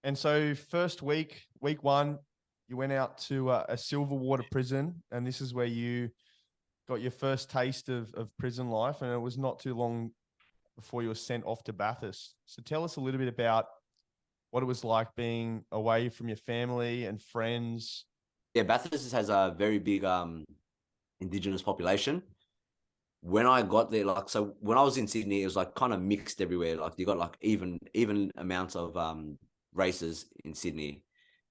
And so first week one, you went out to a Silverwater prison, and this is where you got your first taste of prison life, and it was not too long before you were sent off to Bathurst. So tell us a little bit about what it was like being away from your family and friends. Yeah, Bathurst has a very big indigenous population. When I got there, like, so when I was in Sydney, it was like kind of mixed everywhere. Like you got like even amounts of races in Sydney.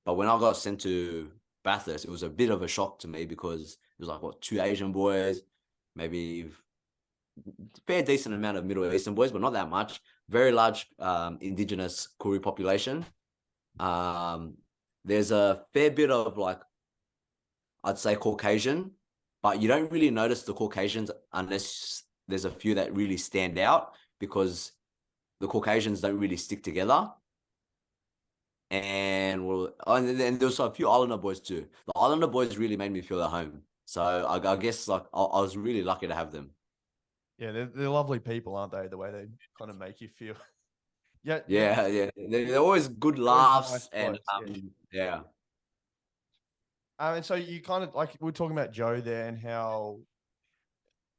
But when I got sent to Bathurst, it was a bit of a shock to me because it was like what, two Asian boys, maybe fair decent amount of Middle Eastern boys, but not that much. Very large indigenous Koori population. Um, there's a fair bit of like, I'd say Caucasian, but you don't really notice the Caucasians unless there's a few that really stand out because the Caucasians don't really stick together. And and there's a few Islander boys too. The Islander boys really made me feel at home. So I guess like I was really lucky to have them. Yeah, they're lovely people, aren't they? The way they kind of make you feel. Yeah, yeah. Yeah. They're always good Always nice laughs and blokes, yeah. yeah. And so you kind of like we were talking about Joe there and how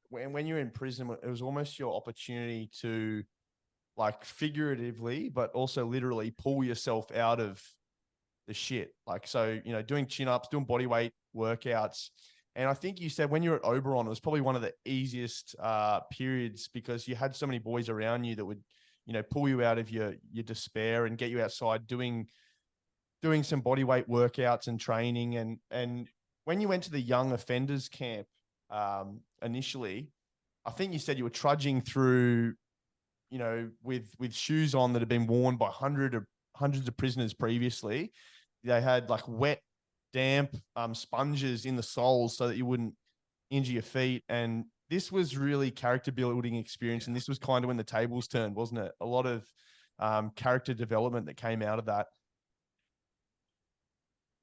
when you're in prison, it was almost your opportunity to like figuratively, but also literally pull yourself out of the shit. Like, so, doing chin ups, doing body weight workouts. And I think you said when you're at Oberon, it was probably one of the easiest periods because you had so many boys around you that would, pull you out of your despair and get you outside doing some body weight workouts and training. And when you went to the young offenders camp initially, I think you said you were trudging through, with shoes on that had been worn by hundreds of prisoners previously. They had like wet, damp sponges in the soles so that you wouldn't injure your feet. And this was really character building experience. And this was kind of when the tables turned, wasn't it? A lot of character development that came out of that.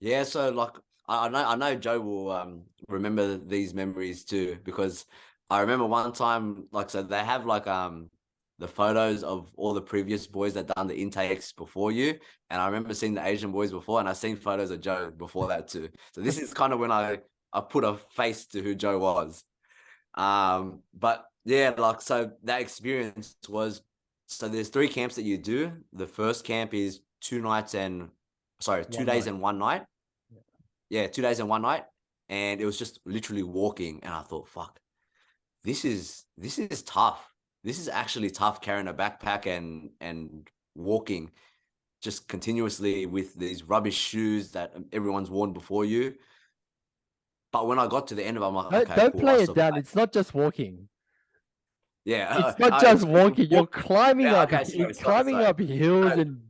Yeah, so like I know Joe will remember these memories too because I remember one time like so they have like the photos of all the previous boys that done the intakes before you, and I remember seeing the Asian boys before, and I've seen photos of Joe before that too. So this is kind of when I put a face to who Joe was. But yeah, like so that experience was so there's three camps that you do. The first camp is 2 nights and sorry, 2 days One and 1 night. night. Yeah, 2 days and 1 night. And it was just literally walking. And I thought, fuck, this is tough. This is actually tough carrying a backpack and walking just continuously with these rubbish shoes that everyone's worn before you. But when I got to the end of it, I'm like, okay, Don't cool, I play it down. survived. It's not just walking. Yeah, It's not just walking. You're walk, climbing yeah, up, okay, climbing sorry. up hills and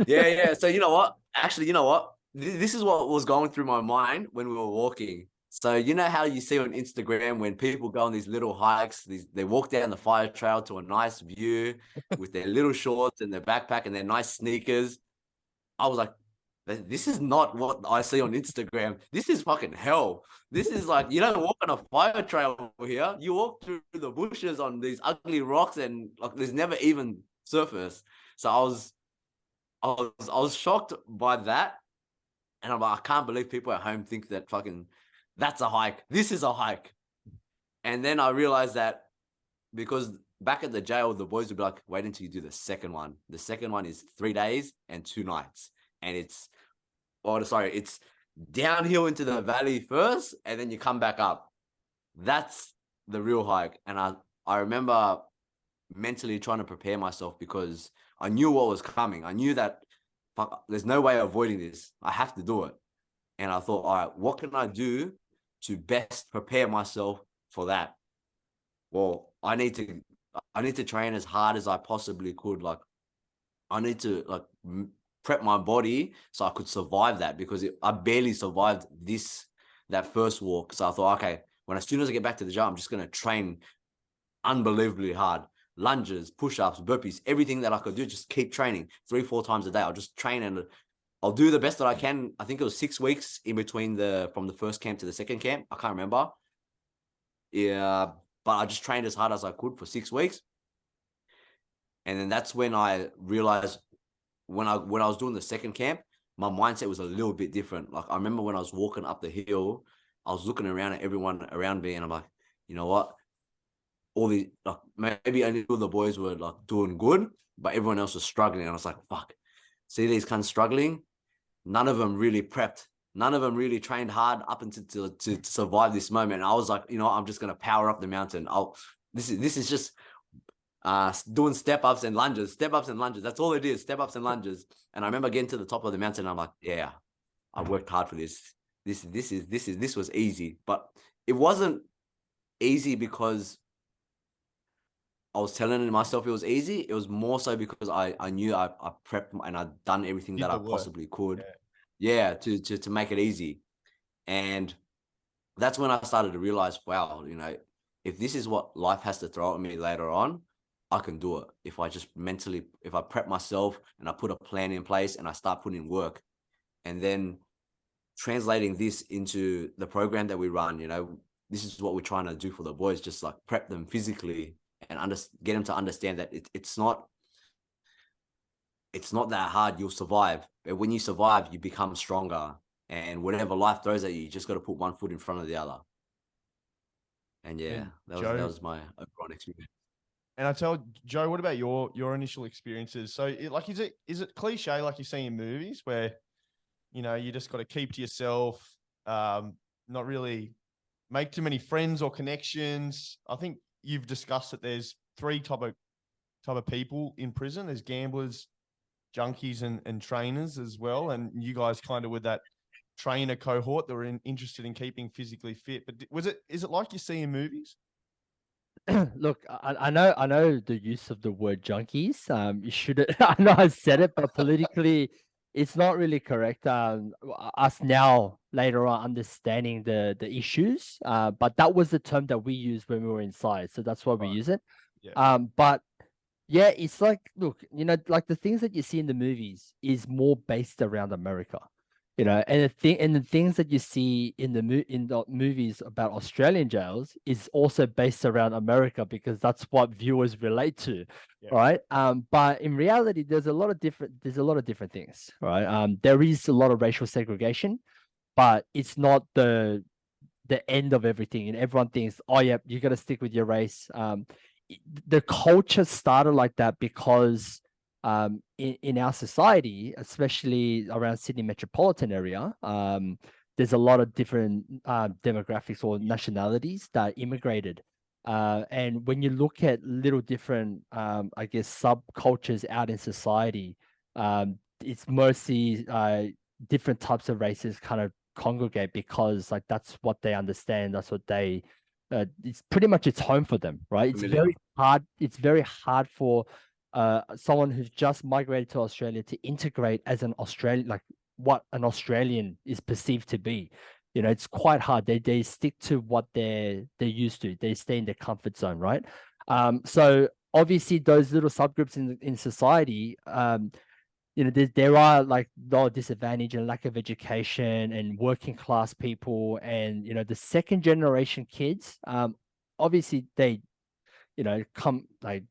Yeah. So you know what? Actually, you know what? This is what was going through my mind when we were walking. So you know how you see on Instagram when people go on these little hikes, they walk down the fire trail to a nice view with their little shorts and their backpack and their nice sneakers. I was like, this is not what I see on Instagram. This is fucking hell. This is like, you don't walk on a fire trail over here. You walk through the bushes on these ugly rocks and like there's never even surface. So I was shocked by that. And I'm like, I can't believe people at home think that fucking that's a hike. This is a hike. And then I realized that because back at the jail, the boys would be like, wait until you do the second one. The second one is 3 days and 2 nights. And it's downhill into the valley first, and then you come back up. That's the real hike. And I remember mentally trying to prepare myself because I knew what was coming. I knew that fuck, there's no way of avoiding this. I have to do it. And I thought, all right, what can I do to best prepare myself for that? Well, I need to train as hard as I possibly could. Like I need to like prep my body so I could survive that because I barely survived that first walk. So I thought, okay, as soon as I get back to the gym, I'm just going to train unbelievably hard. Lunges, push-ups, burpees, everything that I could do, just keep training 3-4 times a day. I'll just train and I'll do the best that I can. I think it was 6 weeks in between from the first camp to the second camp. I can't remember. Yeah, but I just trained as hard as I could for 6 weeks. And then that's when I realized when I was doing the second camp, my mindset was a little bit different. Like I remember when I was walking up the hill, I was looking around at everyone around me, and I'm like, you know what? All these, like, maybe only all the boys were like doing good, but everyone else was struggling. And I was like, fuck, see these cunts struggling? None of them really prepped. None of them really trained hard up until to survive this moment. And I was like, you know, I'm just gonna power up the mountain. This is just doing step ups and lunges. That's all it is. Step ups and lunges. And I remember getting to the top of the mountain. And I'm like, yeah, I worked hard for this. This was easy, but it wasn't easy because I was telling myself it was easy. It was more so because I knew I prepped and I'd done everything that I possibly could. Yeah, to make it easy. And that's when I started to realize, wow, you know, if this is what life has to throw at me later on, I can do it. If I just mentally, if I prep myself and I put a plan in place and I start putting in work, and then translating this into the program that we run, you know, this is what we're trying to do for the boys, just like prep them physically and get them to understand that it's not that hard. You'll survive. But when you survive, you become stronger. And whatever life throws at you, you just got to put one foot in front of the other. And yeah, And that was my overall experience. And I tell Joe, what about your initial experiences? So, is it cliche like you see in movies where, you know, you just got to keep to yourself, not really make too many friends or connections? I think you've discussed that there's three type of people in prison. There's gamblers, junkies, and trainers as well. And you guys kind of with that trainer cohort that were interested in keeping physically fit. But is it like you see in movies? Look, I know the use of the word junkies. You shouldn't. I know I said it, but politically, it's not really correct. Us now later on understanding the issues. But that was the term that we used when we were inside, so that's why we use it. Yeah. But yeah, it's like, look, you know, like the things that you see in the movies is more based around America. You know, and the things that you see in the movies about Australian jails is also based around America, because that's what viewers relate to, right? But in reality, there's a lot of different things, right? There is a lot of racial segregation, but it's not the end of everything. And everyone thinks, oh yeah, you got to stick with your race. The culture started like that because in our society, especially around Sydney metropolitan area, there's a lot of different demographics or nationalities that immigrated. And when you look at little different, I guess, subcultures out in society, it's mostly different types of races kind of congregate, because like that's what they understand. That's what they, it's pretty much it's home for them, right? It's very hard. It's very hard for someone who's just migrated to Australia to integrate as an Australian, like what an Australian is perceived to be. You know, it's quite hard. They stick to what they're used to. They stay in their comfort zone, right? So obviously those little subgroups in society, you know, there are like no disadvantage and lack of education and working class people, and you know, the second generation kids, obviously they, you know,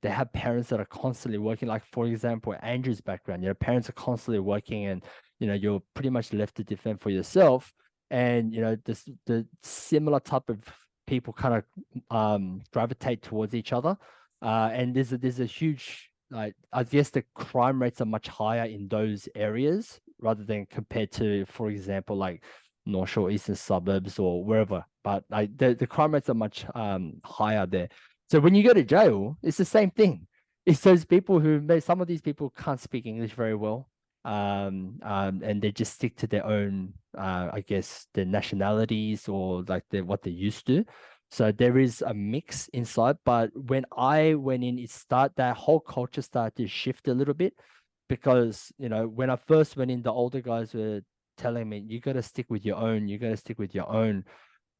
they have parents that are constantly working. Like for example, Andrew's background, you know, parents are constantly working, and you know, you're pretty much left to defend for yourself. And you know, the similar type of people kind of gravitate towards each other, and there's a huge, like, I guess the crime rates are much higher in those areas rather than compared to, for example, like North Shore, Eastern Suburbs, or wherever. But like the crime rates are much higher there. So when you go to jail, it's the same thing. It's those people some of these people can't speak English very well, and they just stick to their own, I guess, their nationalities, or like what they're used to. So there is a mix inside. But when I went in, that whole culture started to shift a little bit, because you know, when I first went in, the older guys were telling me, you got to stick with your own. You got to stick with your own.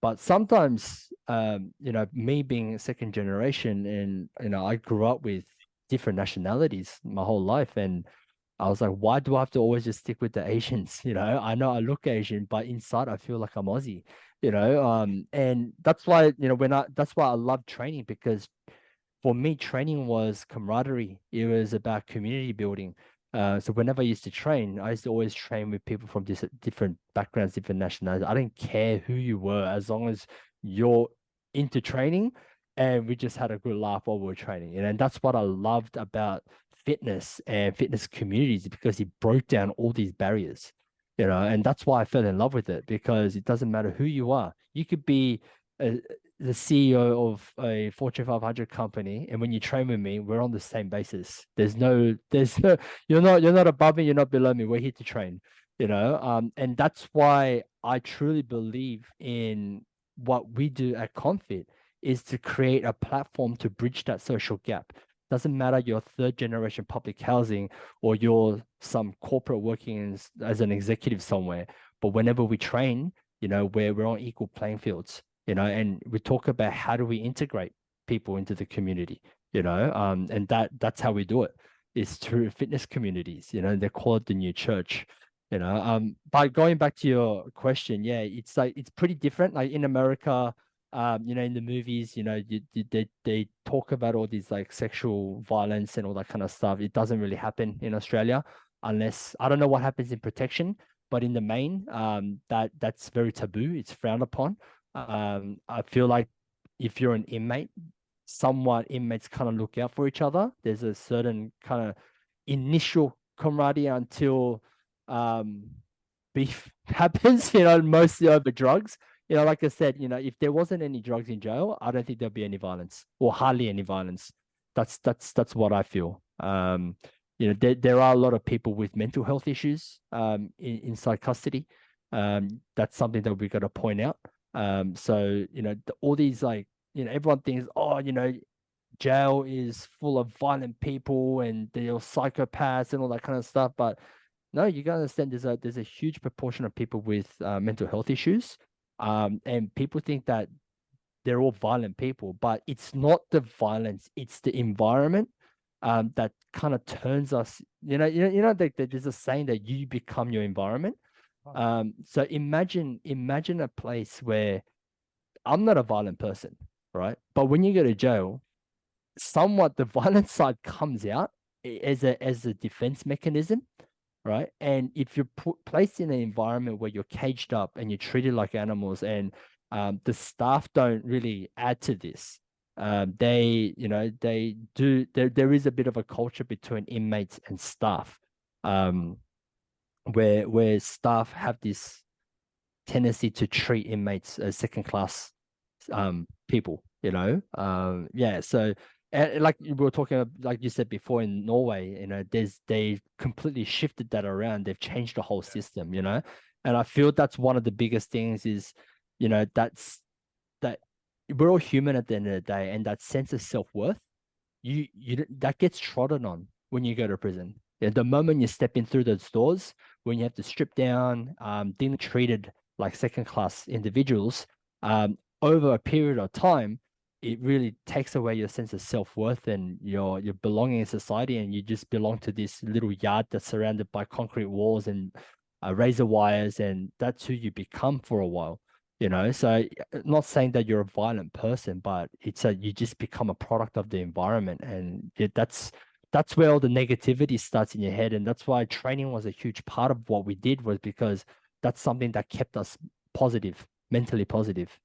But sometimes, you know, me being second generation, and you know, I grew up with different nationalities my whole life, and I was like, why do I have to always just stick with the Asians? You know I look Asian, but inside I feel like I'm Aussie. You know, and that's why, you know, that's why I love training, because for me, training was camaraderie. It was about community building. So whenever I used to train, I used to always train with people from different backgrounds, different nationalities. I didn't care who you were, as long as you're into training, and we just had a good laugh while we were training. And that's what I loved about fitness and fitness communities, because it broke down all these barriers, and that's why I fell in love with it, because it doesn't matter who you are. You could be the CEO of a Fortune 500 company, and when you train with me, we're on the same basis. There's no, you're not above me, you're not below me. We're here to train, and that's why I truly believe in what we do at Confit, is to create a platform to bridge that social gap. Doesn't matter you're third generation public housing, or you're some corporate working as an executive somewhere, but whenever we train, we're on equal playing fields, and we talk about how do we integrate people into the community, and that's how we do it, is through fitness communities. They call it the new church. But going back to your question, yeah, it's like, it's pretty different. Like in America, in the movies, they talk about all these like sexual violence and all that kind of stuff. It doesn't really happen in Australia, unless, I don't know what happens in protection, but in the main, that's very taboo. It's frowned upon. I feel like if you're an inmate, somewhat inmates kind of look out for each other. There's a certain kind of initial camaraderie until beef happens, mostly over drugs. Like I said, if there wasn't any drugs in jail, I don't think there'd be any violence, or hardly any violence. That's what I feel. There are a lot of people with mental health issues inside custody. That's something that we got to point out. So all these, like, everyone thinks, oh, jail is full of violent people and they're psychopaths and all that kind of stuff. But no, you gotta understand there's a huge proportion of people with mental health issues. And people think that they're all violent people, but it's not the violence, it's the environment that kind of turns us, there's a saying that you become your environment. So imagine a place where I'm not a violent person, right? But when you go to jail, somewhat the violent side comes out as a defense mechanism, right? And if you're placed in an environment where you're caged up and you're treated like animals, and the staff don't really add to this, they do. There is a bit of a culture between inmates and staff, where staff have this tendency to treat inmates as second class people. Yeah. So. And like we were talking, like you said before, in Norway, they've completely shifted that around. They've changed the whole system, and I feel that's one of the biggest things is, that we're all human at the end of the day, and that sense of self-worth, you that gets trodden on when you go to prison. The moment you step in through those doors, when you have to strip down, being treated like second-class individuals, over a period of time, it really takes away your sense of self-worth and your belonging in society, and you just belong to this little yard that's surrounded by concrete walls and razor wires, and that's who you become for a while. So not saying that you're a violent person, but it's you just become a product of the environment, and that's where all the negativity starts in your head. And that's why training was a huge part of what we did, was because that's something that kept us positive, mentally positive.